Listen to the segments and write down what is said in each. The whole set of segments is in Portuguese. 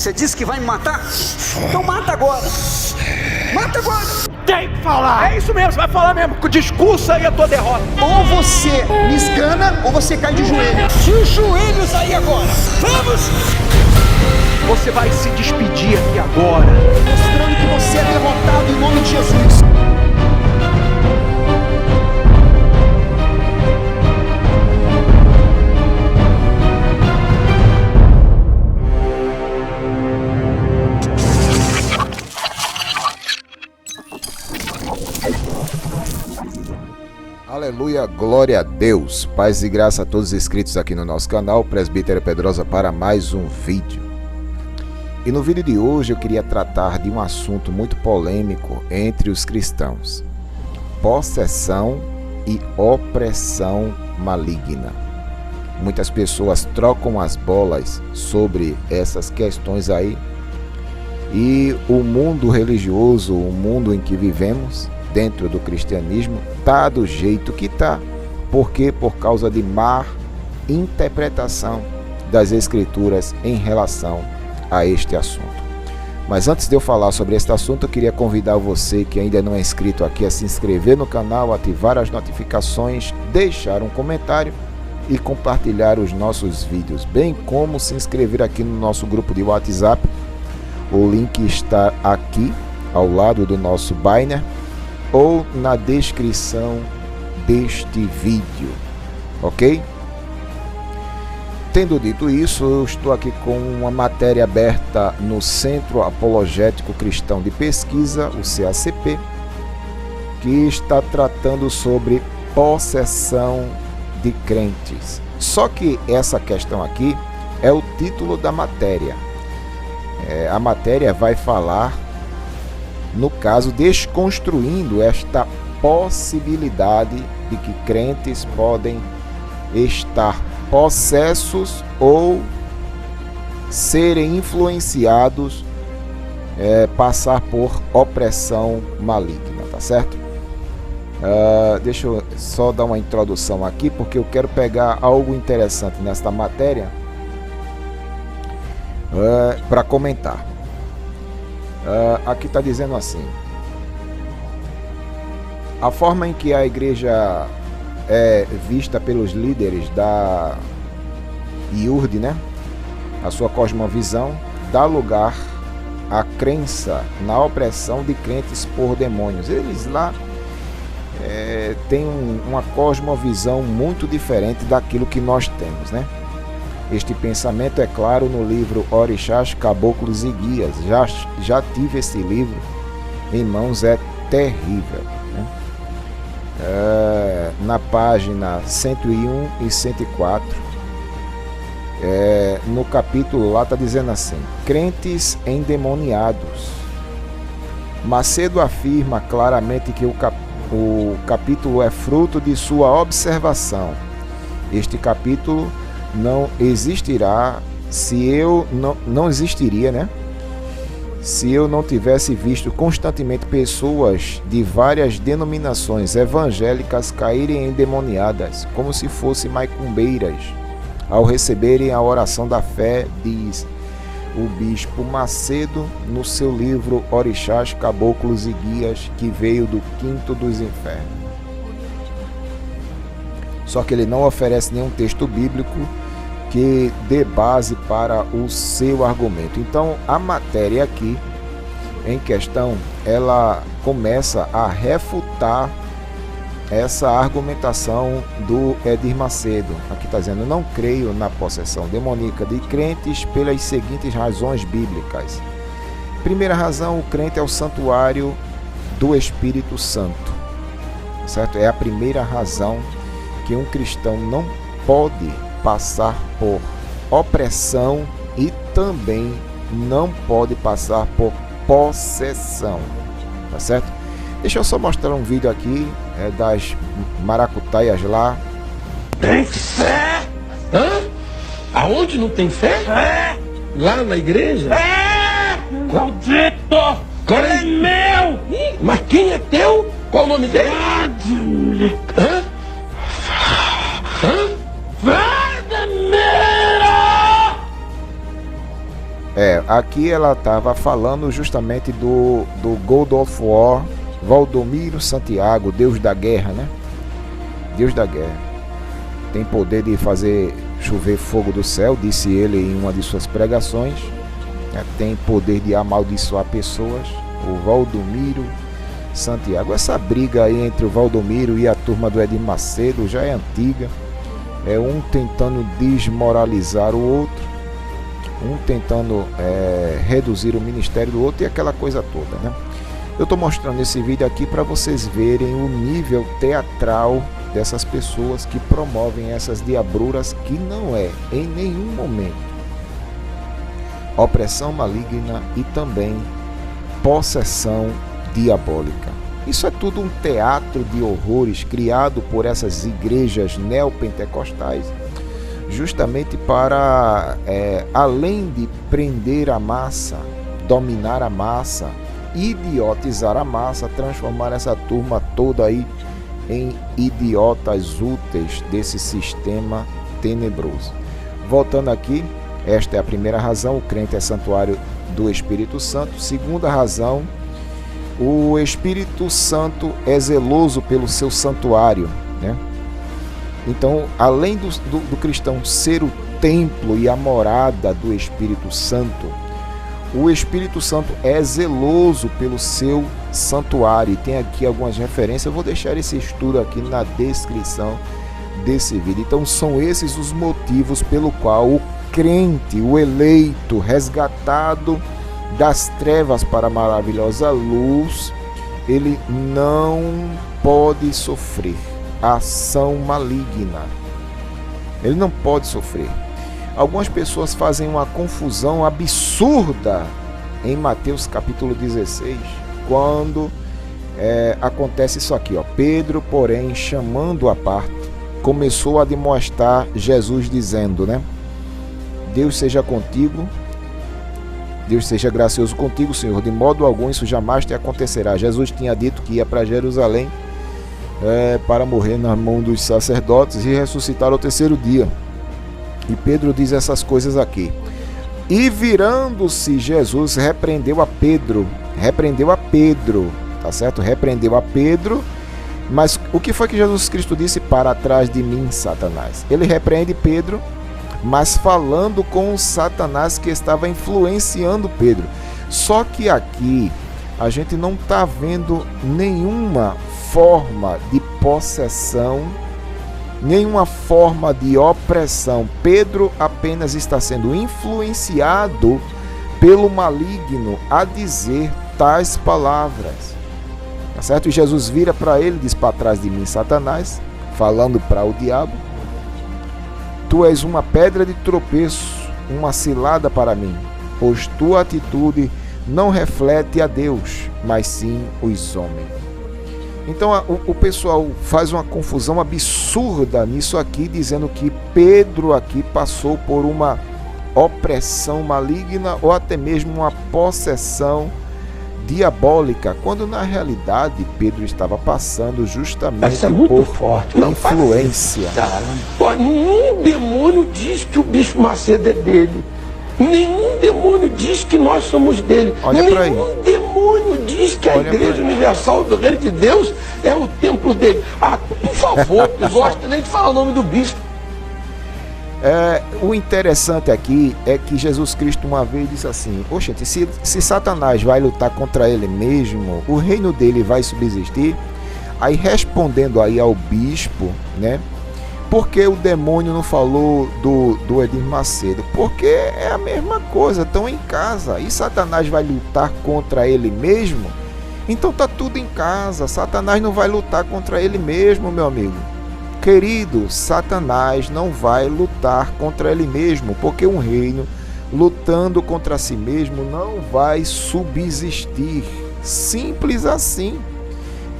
Você disse que vai me matar? Então mata agora. Mata agora. Tem que falar. É isso mesmo, vai falar mesmo. Discurso aí a tua derrota. Ou você me esgana, ou você cai de joelho. De joelhos aí agora. Vamos! Você vai se despedir aqui agora, mostrando que você é derrotado em nome de Jesus. Aleluia, glória a Deus, paz e graça a todos os inscritos aqui no nosso canal, Presbítero Pedrosa, para mais um vídeo. E no vídeo de hoje eu queria tratar de um assunto muito polêmico entre os cristãos: possessão e opressão maligna. Muitas pessoas trocam as bolas sobre essas questões aí, e o mundo religioso, o mundo em que vivemos, dentro do cristianismo, tá do jeito que tá. Por quê? Por causa de má interpretação das escrituras em relação a este assunto. Mas antes de eu falar sobre este assunto, eu queria convidar você que ainda não é inscrito aqui a se inscrever no canal, ativar as notificações, deixar um comentário e compartilhar os nossos vídeos, bem como se inscrever aqui no nosso grupo de WhatsApp. O link está aqui ao lado do nosso banner ou na descrição deste vídeo, ok? Tendo dito isso, eu estou aqui com uma matéria aberta no Centro Apologético Cristão de Pesquisa, o CACP, que está tratando sobre possessão de crentes. Só que essa questão aqui é o título da matéria. A matéria vai falar, no caso, desconstruindo esta possibilidade de que crentes podem estar possessos ou serem influenciados, passar por opressão maligna, tá certo? Deixa eu só dar uma introdução aqui, porque eu quero pegar algo interessante nesta matéria para comentar. Aqui está dizendo assim: a forma em que a igreja é vista pelos líderes da IURD, né? A sua cosmovisão dá lugar à crença na opressão de crentes por demônios. Eles lá têm uma cosmovisão muito diferente daquilo que nós temos, né? Este pensamento é claro no livro Orixás, Caboclos e Guias. Já tive esse livro em mãos, é terrível, né? Na página 101 e 104, no capítulo lá está dizendo assim: crentes endemoniados. Macedo afirma claramente que o capítulo é fruto de sua observação. Este capítulo não existirá não existiria, né? Se eu não tivesse visto constantemente pessoas de várias denominações evangélicas caírem endemoniadas, como se fossem macumbeiras, ao receberem a oração da fé, diz o bispo Macedo no seu livro Orixás, Caboclos e Guias, que veio do quinto dos infernos. Só que ele não oferece nenhum texto bíblico que dê base para o seu argumento. Então, a matéria aqui em questão, ela começa a refutar essa argumentação do Edir Macedo. Aqui está dizendo: não creio na possessão demoníaca de crentes pelas seguintes razões bíblicas. Primeira razão: o crente é o santuário do Espírito Santo, certo? É a primeira razão que um cristão não pode passar por opressão e também não pode passar por possessão, tá certo? Deixa eu só mostrar um vídeo aqui das maracutaias lá. Tem fé? Hã? Aonde não tem fé? É. Lá na igreja? É! Maldito! Qual é meu! Mas quem é teu? Qual o nome dele? Hã? Hã? Aqui ela estava falando justamente do God of War, Valdomiro Santiago, Deus da guerra, né? Deus da guerra. Tem poder de fazer chover fogo do céu, disse ele em uma de suas pregações. Tem poder de amaldiçoar pessoas, o Valdomiro Santiago. Essa briga aí entre o Valdomiro e a turma do Edir Macedo já é antiga. É um tentando desmoralizar o outro, um tentando reduzir o ministério do outro e aquela coisa toda, né? Eu estou mostrando esse vídeo aqui para vocês verem o nível teatral dessas pessoas que promovem essas diabruras, que não é em nenhum momento opressão maligna e também possessão diabólica. Isso é tudo um teatro de horrores criado por essas igrejas neopentecostais, justamente para, além de prender a massa, dominar a massa, idiotizar a massa, transformar essa turma toda aí em idiotas úteis desse sistema tenebroso. Voltando aqui, esta é a primeira razão: o crente é santuário do Espírito Santo. Segunda razão, o Espírito Santo é zeloso pelo seu santuário, né? Então, além do cristão ser o templo e a morada do Espírito Santo, o Espírito Santo é zeloso pelo seu santuário. E tem aqui algumas referências, eu vou deixar esse estudo aqui na descrição desse vídeo. Então são esses os motivos pelo qual o crente, o eleito, resgatado das trevas para a maravilhosa luz, ele não pode sofrer ação maligna. Ele não pode sofrer. Algumas pessoas fazem uma confusão absurda em Mateus capítulo 16, quando acontece isso aqui, ó. Pedro, porém, chamando à parte, começou a demonstrar Jesus dizendo, né? Deus seja contigo, Deus seja gracioso contigo, Senhor, de modo algum isso jamais te acontecerá. Jesus tinha dito que ia para Jerusalém para morrer na mão dos sacerdotes e ressuscitar ao terceiro dia. E Pedro diz essas coisas aqui. E virando-se, Jesus repreendeu a Pedro, tá certo? Repreendeu a Pedro, mas o que foi que Jesus Cristo disse? Para trás de mim, Satanás. Ele repreende Pedro, mas falando com o Satanás que estava influenciando Pedro. Só que aqui a gente não está vendo nenhuma forma de possessão, nenhuma forma de opressão. Pedro apenas está sendo influenciado pelo maligno a dizer tais palavras, tá certo? E Jesus vira para ele e diz: para trás de mim, Satanás, falando para o diabo, tu és uma pedra de tropeço, uma cilada para mim, pois tua atitude não reflete a Deus, mas sim os homens. Então o pessoal faz uma confusão absurda nisso aqui, dizendo que Pedro aqui passou por uma opressão maligna ou até mesmo uma possessão diabólica, quando na realidade Pedro estava passando justamente por forte. influência. Nenhum demônio diz que o Bispo Macedo é dele. Nenhum demônio diz que nós somos dele. Olha para aí. Nenhum demônio diz que a Igreja Universal do Reino de Deus é o templo dele. Por favor, não gosto nem de falar o nome do bispo. O interessante aqui é que Jesus Cristo uma vez disse assim: oxente, se Satanás vai lutar contra ele mesmo, o reino dele vai subsistir? Aí respondendo aí ao bispo, né? Por que o demônio não falou do Edir Macedo? Porque é a mesma coisa, estão em casa. E Satanás vai lutar contra ele mesmo? Então tá tudo em casa. Satanás não vai lutar contra ele mesmo, meu amigo. Querido, Satanás não vai lutar contra ele mesmo, porque um reino lutando contra si mesmo não vai subsistir. Simples assim.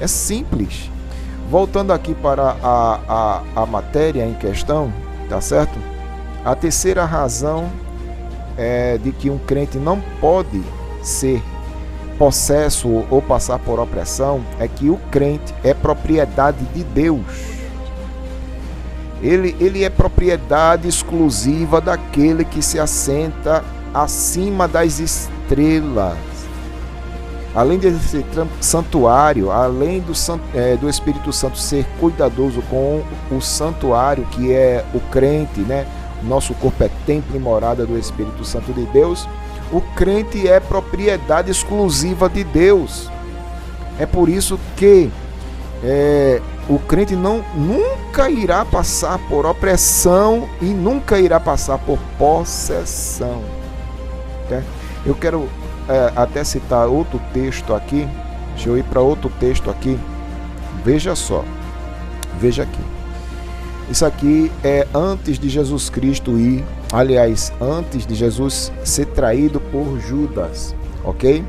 É simples. Voltando aqui para a matéria em questão, tá certo? A terceira razão de que um crente não pode ser possesso ou passar por opressão é que o crente é propriedade de Deus. Ele é propriedade exclusiva daquele que se assenta acima das estrelas. Além desse santuário, além do Espírito Santo ser cuidadoso com o santuário, que é o crente, né? Nosso corpo é templo e morada do Espírito Santo de Deus. O crente é propriedade exclusiva de Deus. É por isso que o crente nunca irá passar por opressão e nunca irá passar por possessão. Tá? Eu quero até citar outro texto aqui. Deixa eu ir para outro texto aqui. Veja só. Veja aqui. Isso aqui é antes de Jesus Cristo ir. Aliás, antes de Jesus ser traído por Judas. Ok?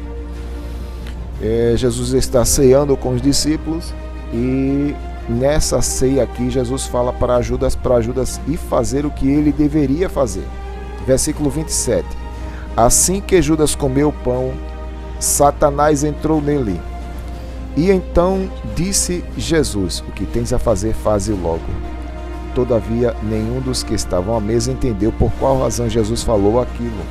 Jesus está ceando com os discípulos. E nessa ceia aqui, Jesus fala para Judas ir fazer o que ele deveria fazer. Versículo 27. Assim que Judas comeu o pão, Satanás entrou nele. E então disse Jesus: o que tens a fazer, faze logo. Todavia, nenhum dos que estavam à mesa entendeu por qual razão Jesus falou aquilo.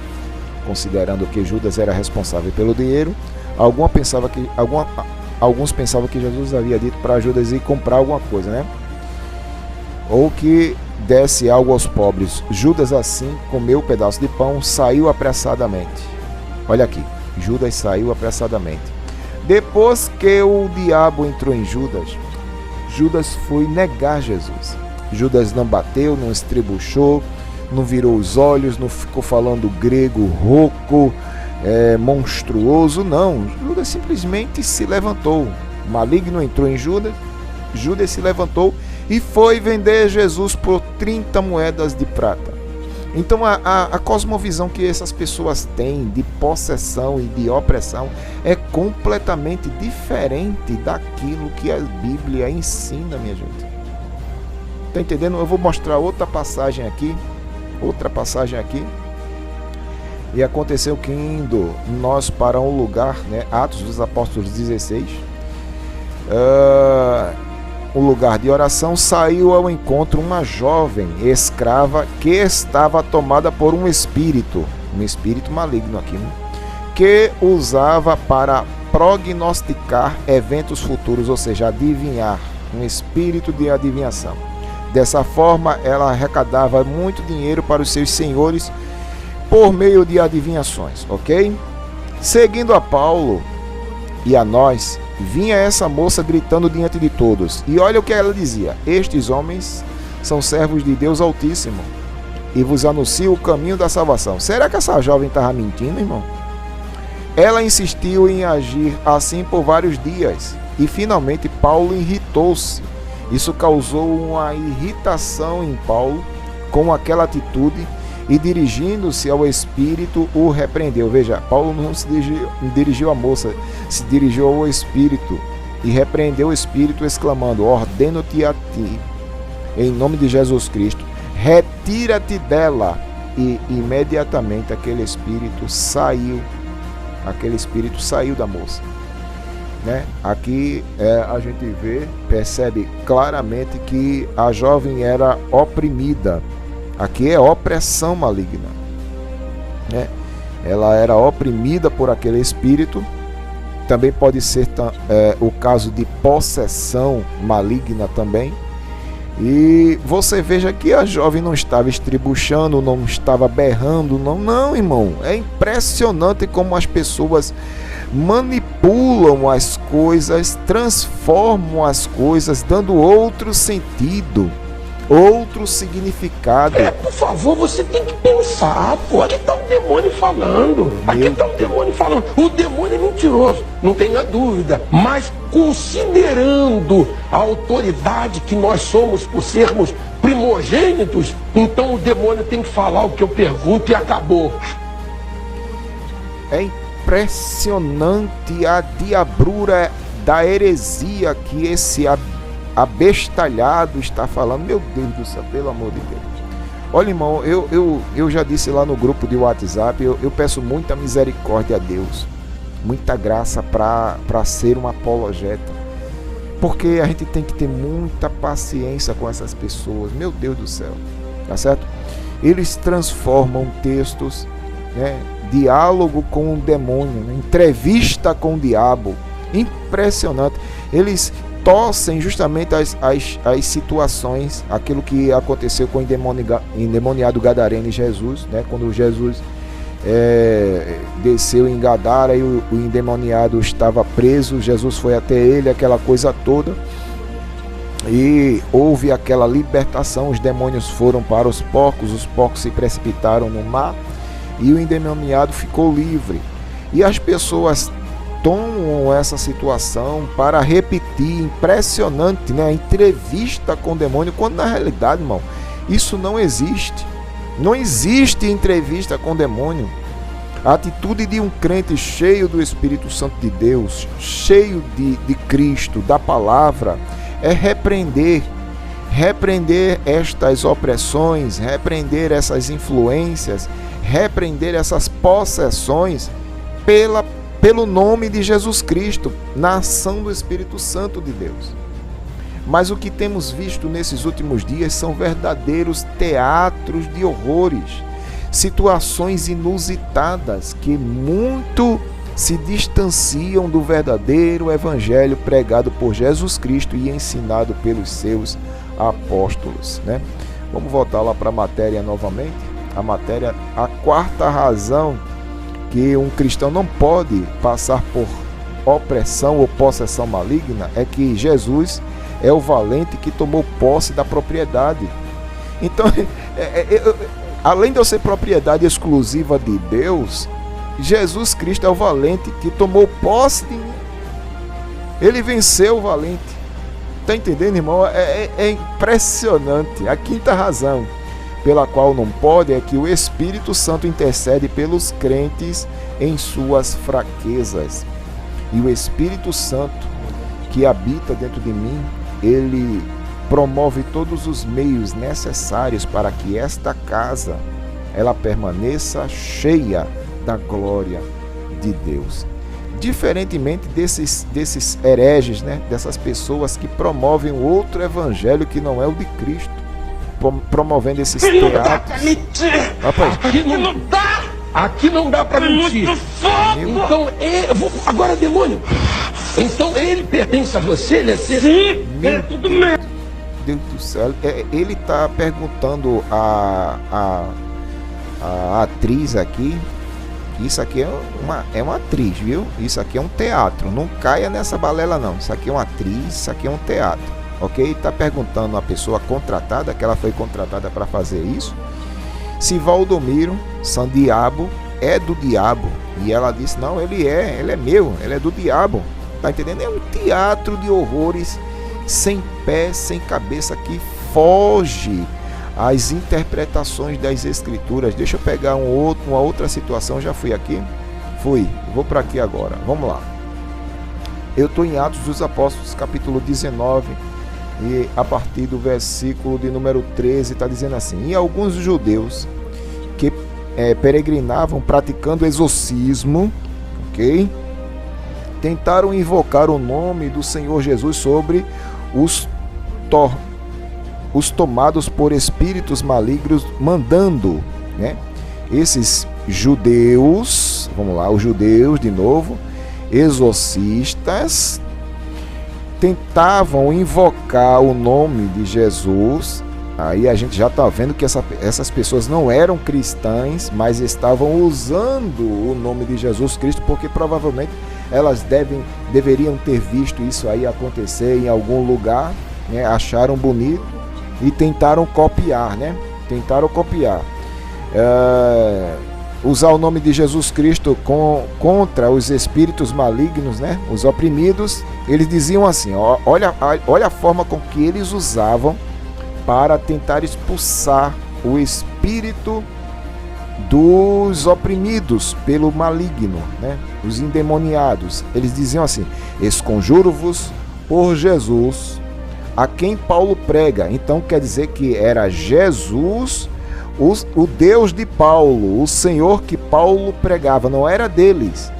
Considerando que Judas era responsável pelo dinheiro, alguns pensavam que Jesus havia dito para Judas ir comprar alguma coisa, né? Ou que desse algo aos pobres. Judas assim comeu o pedaço de pão, saiu apressadamente. Olha aqui, Judas saiu apressadamente. Depois que o diabo entrou em Judas, Judas foi negar Jesus. Judas não bateu, não estribuchou, não virou os olhos, não ficou falando grego rouco, monstruoso, não. Judas simplesmente se levantou. O maligno entrou em Judas, Judas se levantou e foi vender Jesus por 30 moedas de prata. Então a cosmovisão que essas pessoas têm de possessão e de opressão é completamente diferente daquilo que a Bíblia ensina, minha gente. Está entendendo? Eu vou mostrar outra passagem aqui. E aconteceu que indo nós para um lugar, né, Atos dos Apóstolos 16, um lugar de oração, saiu ao encontro uma jovem escrava que estava tomada por um espírito maligno aqui, né, que usava para prognosticar eventos futuros, ou seja, adivinhar, um espírito de adivinhação. Dessa forma, ela arrecadava muito dinheiro para os seus senhores por meio de adivinhações, ok? Seguindo a Paulo e a nós, vinha essa moça gritando diante de todos. E olha o que ela dizia: estes homens são servos de Deus Altíssimo e vos anunciam o caminho da salvação. Será que essa jovem estava mentindo, irmão? Ela insistiu em agir assim por vários dias e finalmente Paulo irritou-se. Isso causou uma irritação em Paulo com aquela atitude e, dirigindo-se ao Espírito, o repreendeu. Veja, Paulo não se dirigiu à moça, se dirigiu ao Espírito e repreendeu o Espírito, exclamando: ordeno-te a ti, em nome de Jesus Cristo, retira-te dela. E imediatamente aquele espírito saiu da moça. Né? Aqui a gente percebe claramente que a jovem era oprimida. Aqui é opressão maligna, né? Ela era oprimida por aquele espírito. Também pode ser o caso de possessão maligna também. E você veja que a jovem não estava estribuchando, não estava berrando, não, irmão. É impressionante como as pessoas manipulam as coisas, transformam as coisas, dando outro sentido, outro significado. Por favor, você tem que pensar, pô. Aqui está o demônio falando. O demônio é mentiroso, não tenha dúvida. Mas considerando a autoridade que nós somos por sermos primogênitos, então o demônio tem que falar o que eu pergunto e acabou. É impressionante a diabrura da heresia que esse abestalhado está falando. Meu Deus do céu, pelo amor de Deus. Olha, irmão, eu já disse lá no grupo de WhatsApp, eu peço muita misericórdia a Deus, muita graça para ser um apologeta, porque a gente tem que ter muita paciência com essas pessoas. Meu Deus do céu, tá certo? Eles transformam textos né? Diálogo com o demônio, né? Entrevista com o diabo. Impressionante. Eles torcem justamente as situações, aquilo que aconteceu com o endemoniado gadareno e Jesus, né? Quando Jesus desceu em Gadara e o endemoniado estava preso, Jesus foi até ele, aquela coisa toda, e houve aquela libertação. Os demônios foram para os porcos se precipitaram no mar e o endemoniado ficou livre. E as pessoas tomam essa situação para repetir, impressionante, né? A entrevista com o demônio, quando na realidade, irmão, isso não existe. Não existe entrevista com o demônio. A atitude de um crente cheio do Espírito Santo de Deus, cheio de Cristo, da palavra, é repreender estas opressões, repreender essas influências, repreender essas possessões pelo nome de Jesus Cristo, na ação do Espírito Santo de Deus. Mas o que temos visto nesses últimos dias são verdadeiros teatros de horrores, situações inusitadas que muito se distanciam do verdadeiro evangelho pregado por Jesus Cristo e ensinado pelos seus apóstolos, né? Vamos voltar lá para a matéria novamente. A quarta razão que um cristão não pode passar por opressão ou possessão maligna é que Jesus é o valente que tomou posse da propriedade. Então, além de eu ser propriedade exclusiva de Deus, Jesus Cristo é o valente que tomou posse de mim. Ele venceu o valente. Está entendendo, irmão? É impressionante. A quinta razão pela qual não pode é que o Espírito Santo intercede pelos crentes em suas fraquezas. E o Espírito Santo que habita dentro de mim, ele promove todos os meios necessários para que esta casa ela permaneça cheia da glória de Deus. Diferentemente desses hereges, né? Dessas pessoas que promovem outro evangelho que não é o de Cristo, promovendo esses teatros. Rapaz, aqui não dá para mentir. Então, agora demônio. Então ele pertence a você, ele é ser. Sim, é tudo meu. Deus do céu, ele está perguntando a atriz aqui. Isso aqui é uma atriz, viu? Isso aqui é um teatro. Não caia nessa balela, não. Isso aqui é uma atriz, isso aqui é um teatro. Ok? Está perguntando a pessoa contratada, que ela foi contratada para fazer isso, se Valdomiro Sandiabo é do diabo. E ela disse: não, ele é meu, ele é do diabo. Tá entendendo? É um teatro de horrores sem pé, sem cabeça, que foge às interpretações das Escrituras. Deixa eu pegar uma outra situação. Já fui aqui? Fui. Vou para aqui agora. Vamos lá. Eu estou em Atos dos Apóstolos, capítulo 19, e a partir do versículo de número 13, está dizendo assim: e alguns judeus que peregrinavam praticando exorcismo, ok? Tentaram invocar o nome do Senhor Jesus sobre os tomados por espíritos malignos, mandando, né, esses judeus, vamos lá, os judeus de novo, exorcistas, tentavam invocar o nome de Jesus. Aí a gente já está vendo que essas pessoas não eram cristãs, mas estavam usando o nome de Jesus Cristo, porque provavelmente elas deveriam ter visto isso aí acontecer em algum lugar, né? Acharam bonito e tentaram copiar, né? Usar o nome de Jesus Cristo contra os espíritos malignos, né? Os oprimidos. Eles diziam assim: olha a forma com que eles usavam para tentar expulsar o espírito dos oprimidos pelo maligno, né? Os endemoniados. Eles diziam assim: esconjuro-vos por Jesus, a quem Paulo prega. Então quer dizer que era Jesus, o Deus de Paulo, o Senhor que Paulo pregava, não era deles.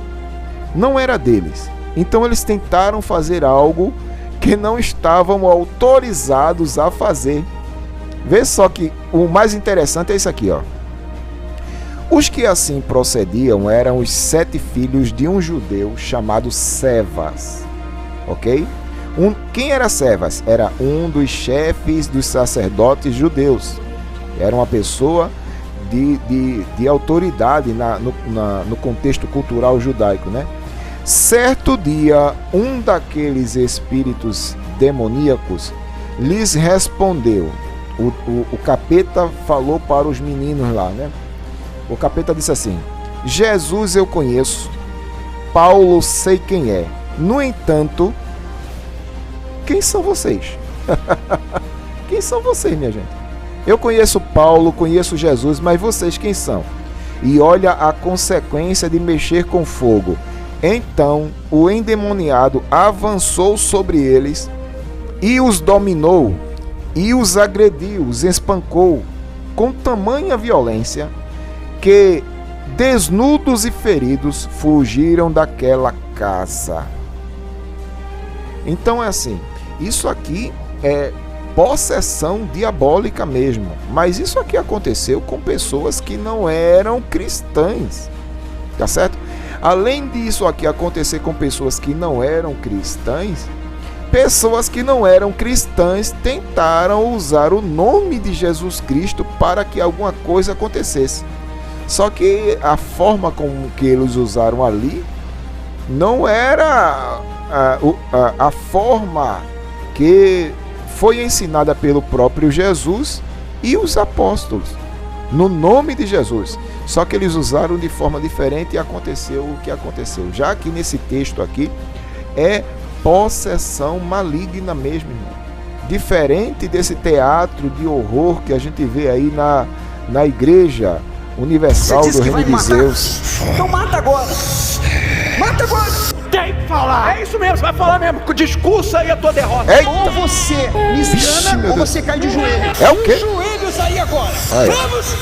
Então eles tentaram fazer algo que não estavam autorizados a fazer. Vê só que o mais interessante é isso aqui, ó. Os que assim procediam eram os 7 filhos de um judeu chamado Cefas, ok? Quem era Cefas? Era um dos chefes dos sacerdotes judeus. Era uma pessoa de autoridade no contexto cultural judaico, né? Certo dia, um daqueles espíritos demoníacos lhes respondeu. O capeta falou para os meninos lá, né? O capeta disse assim: Jesus eu conheço, Paulo sei quem é. No entanto, quem são vocês? Quem são vocês, minha gente? Eu conheço Paulo, conheço Jesus, mas vocês quem são? E olha a consequência de mexer com fogo. Então o endemoniado avançou sobre eles e os dominou, e os agrediu, os espancou com tamanha violência que, desnudos e feridos, fugiram daquela casa. Então é assim, isso aqui é possessão diabólica mesmo, mas isso aqui aconteceu com pessoas que não eram cristãs, tá certo? Além disso aqui acontecer com pessoas que não eram cristãs, pessoas que não eram cristãs tentaram usar o nome de Jesus Cristo para que alguma coisa acontecesse. Só que a forma como que eles usaram ali não era a forma que foi ensinada pelo próprio Jesus e os apóstolos, no nome de Jesus. Só que eles usaram de forma diferente e aconteceu o que aconteceu. Já que nesse texto aqui é possessão maligna mesmo, irmão. Diferente desse teatro de horror que a gente vê aí na Igreja Universal do Reino de Zeus. Então mata agora! Mata agora! Tem que falar. É isso mesmo, você vai falar mesmo. Discursa aí a tua derrota. Eita. Ou você me esgana ou você cai de joelho. É o quê? Joelhos aí agora! Aí. Vamos!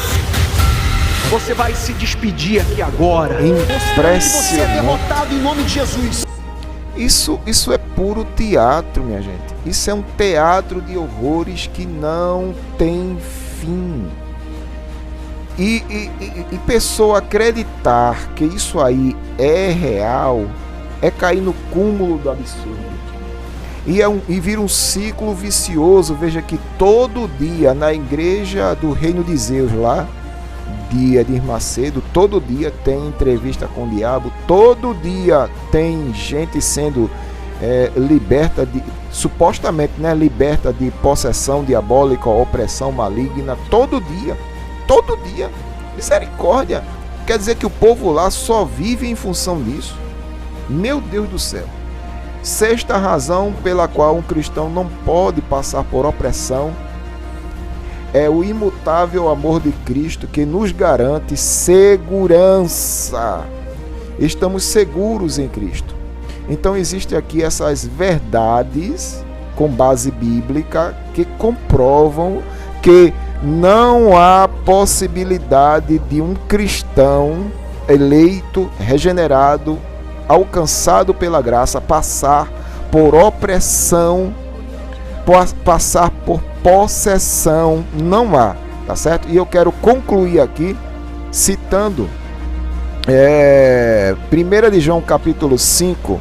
Você vai se despedir aqui agora. Você é Impressionante. derrotado em nome de Jesus. Isso é puro teatro, minha gente. Isso é um teatro de horrores que não tem fim. E pessoa acreditar que isso aí é real é cair no cúmulo do absurdo. E vira um ciclo vicioso. Veja que todo dia na Igreja do Reino de Zeus lá, dia de Macedo, todo dia tem entrevista com o diabo, todo dia tem gente sendo liberta supostamente, né, liberta de possessão diabólica, opressão maligna, todo dia, misericórdia. Quer dizer que o povo lá só vive em função disso? Meu Deus do céu. Sexta razão pela qual um cristão não pode passar por opressão é o imutável amor de Cristo, que nos garante segurança. Estamos seguros em Cristo. Então existem aqui essas verdades com base bíblica que comprovam que não há possibilidade de um cristão eleito, regenerado, alcançado pela graça, passar por opressão, passar por possessão. Não há, tá certo? E eu quero concluir aqui citando 1 de João capítulo 5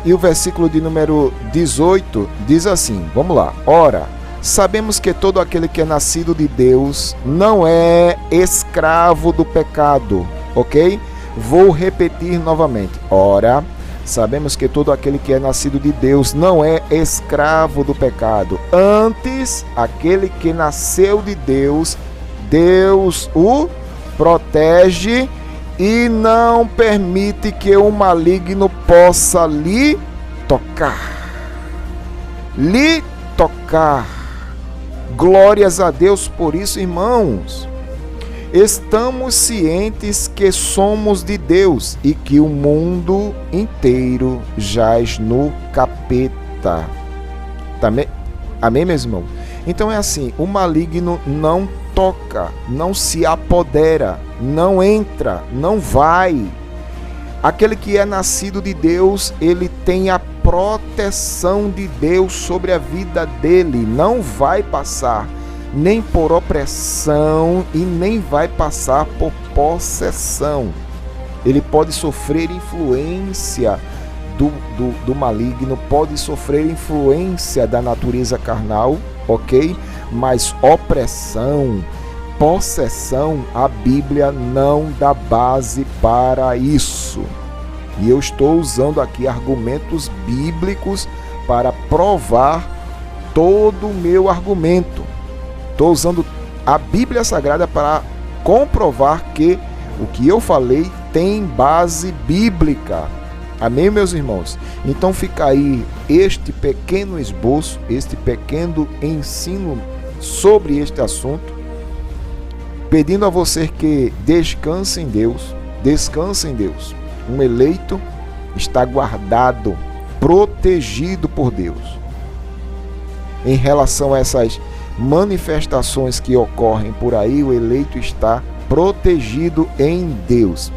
e o versículo de número 18 diz assim, vamos lá: ora, sabemos que todo aquele que é nascido de Deus não é escravo do pecado, ok? Vou repetir novamente. Ora, sabemos que todo aquele que é nascido de Deus não é escravo do pecado. Antes, aquele que nasceu de Deus, Deus o protege e não permite que o maligno possa lhe tocar. Lhe tocar. Glórias a Deus por isso, irmãos. Estamos cientes que somos de Deus e que o mundo inteiro jaz no capeta. Também, amém, meus irmãos? Então é assim, o maligno não toca, não se apodera, não entra, não vai. Aquele que é nascido de Deus, ele tem a proteção de Deus sobre a vida dele, não vai passar nem por opressão e nem vai passar por possessão. Ele pode sofrer influência do maligno, pode sofrer influência da natureza carnal, ok? Mas opressão, possessão, a Bíblia não dá base para isso. E eu estou usando aqui argumentos bíblicos para provar todo o meu argumento. Estou usando a Bíblia Sagrada para comprovar que o que eu falei tem base bíblica. Amém, meus irmãos? Então fica aí este pequeno esboço, este pequeno ensino sobre este assunto, pedindo a você que descanse em Deus, descanse em Deus. Um eleito está guardado, protegido por Deus. Em relação a essas manifestações que ocorrem por aí, o eleito está protegido em Deus.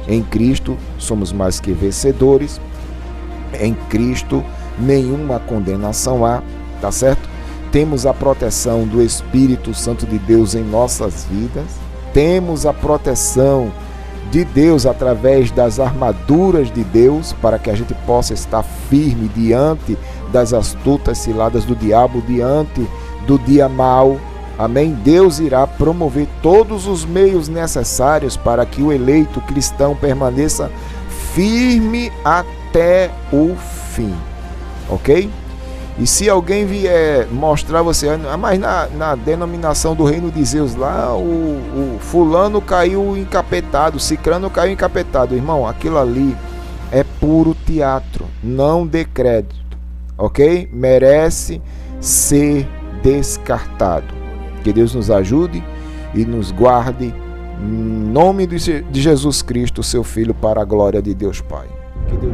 Em Cristo somos mais que vencedores. Em Cristo nenhuma condenação há, tá certo? Temos a proteção do Espírito Santo de Deus em nossas vidas. Temos a proteção de Deus através das armaduras de Deus, para que a gente possa estar firme diante das astutas ciladas do diabo, diante do dia mau. Amém? Deus irá promover todos os meios necessários para que o eleito cristão permaneça firme até o fim. Ok? E se alguém vier mostrar você, mas na denominação do reino de Zeus lá, o fulano caiu encapetado, cicrano caiu encapetado. Irmão, aquilo ali é puro teatro, não dê crédito. Ok? Merece ser descartado. Que Deus nos ajude e nos guarde, em nome de Jesus Cristo, seu Filho, para a glória de Deus Pai. Que Deus